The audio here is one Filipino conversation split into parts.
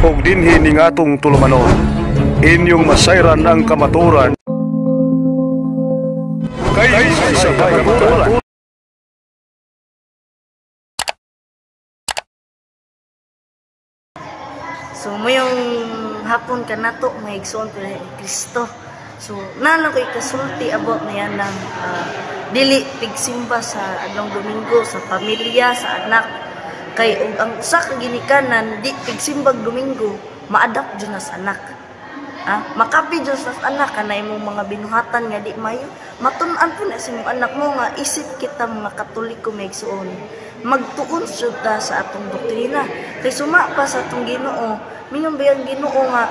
ug dinhi ning atong tulumanon. Inyong masayran ang kamaturan kay sa kamaturan. So mayong hapon ka nato may igsoon ko ni Kristo. So nalang ko ikasulti about na yan ng dili pigsimba sa adlong Domingo sa pamilya, sa anak. Kay og ang usa ka ginikanan di pigsimbag Domingo ma-adapt jud sa anak. Makapi jud sa anak kanay imong mga binuhatan nga di mayo. Matun-an po na sa imong anak mo nga isip kita mga Katoliko may igsoon. Magtuon jud ta sa atong doktrina. Kay suma pa sa atong Ginoo, mingon ba ang Ginoo nga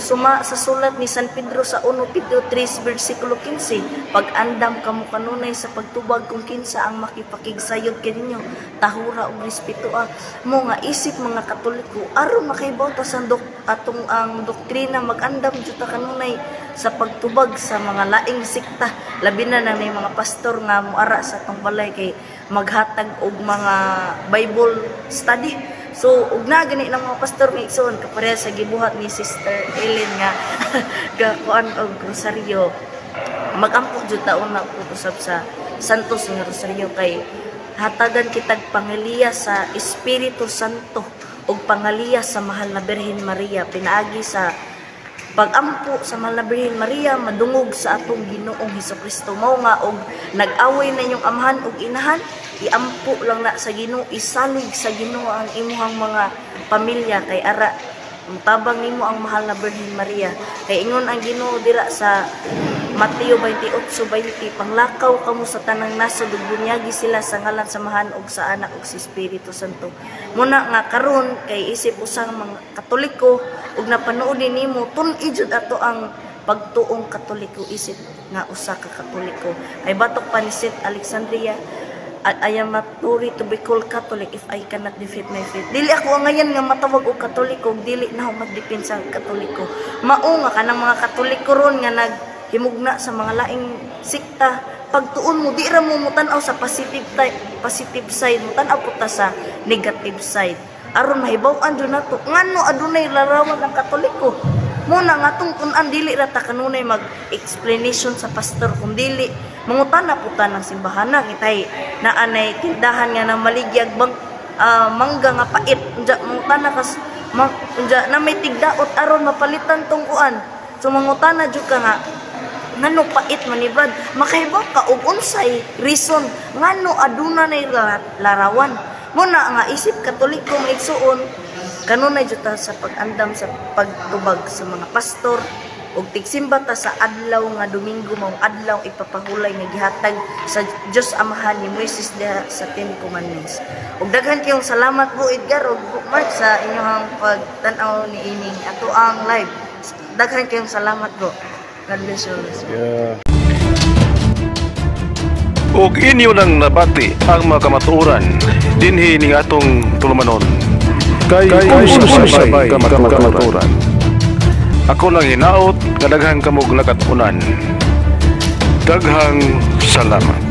suma sa sulat ni San Pedro sa 1 Pedro 3 versikulo 15, pag-andam kamo kanunay sa pagtubag kung kinsa ang makipakigsayod kaninyo, tahura ug respeto mo nga isip mga Katoliko aron makaibaw ta sa atong ang doktrina, mag-andam jud ta kanunay sa pagtubag sa mga laing sikta, labi na nang may mga pastor nga moara sa atong balay kay maghatag og mga Bible study. So, ug na gani ng mga pastor nga igsoon kapareha sa gibuhat ni Sister Ellen nga gakuan og rosaryo. Magampo jud ta una usab sa Santos nga rosaryo kay hatagan kitag pangaliya sa Espiritu Santo ug pangaliya sa Mahal na Birhen Maria, pinaagi sa pag-ampo sa Mahal na Birhen Maria madungog sa atong Ginoong Hesukristo. Mao nga og nag-away na inyong amahan ug inahan, iampo lang na sa Ginoo, isalig sa Ginoo ang imuhang mga pamilya kay ara mutabang nimo ang Mahal na Birhen Maria. Kay ingon ang Ginoo dira sa Mateo 28:20, panglakaw kamo sa tanang nasod ug bunyagi sila sa ngalan sa Samahan ug sa Anak ug sa Espiritu Santo. Muna nga karon kay isip usang mga Katoliko ug napanood nimo tun-i jud ato ang pagtuong Katoliko, isip nga usa ka Katoliko. Ay batok pa ni St. Alexandria, I am not worthy to be called Catholic if I cannot defeat my faith. Dili ako ngayon nga matawag og Katoliko, dili na ako magdepend sa Katoliko. Mao nga kanang mga Katoliko ron nga naghimugna sa mga laing sikta, pagtuon mo di ra mo mutan-aw sa positive side, mutan-aw puta sa negative side. Aron mahibaw-an jud nato ngano adunay larawan ang Katoliko. Muna nga tong kun-an dili ra ta kanunay mag-explanation sa pastor, kung dili mangutana puta ng simbahan na kitay na anay tindahan nga na maligyag bang mangga nga pait unja mangutana kas unja na may tigdaot aron mapalitan tong kuan. So mangutana jud ka nga ngano pait man ni Brad, makahibaw ka og unsay reason ngano aduna nay larawan. Muna nga isip Katoliko maigsuon kanunay jud ta sa pag-andam sa pagtubag sa mga pastor ug tigsimba ta sa adlaw nga Domingo, mao adlaw ipapahulay nga gihatag sa Dios Amahan ni Moises diha sa Ten Commandments. Ug daghan kayong salamat po Edgar ug Mark sa inyong pagtan-aw ni ining ato ang live. Daghan kayong salamat po. God bless you. Ug inyo nang nabati ang mga kamatuoran dinhi ning atong tulumanon kay sabay kamatuoran. Ako lang hinaot nga daghang kamog nakatunan. Daghang salamat.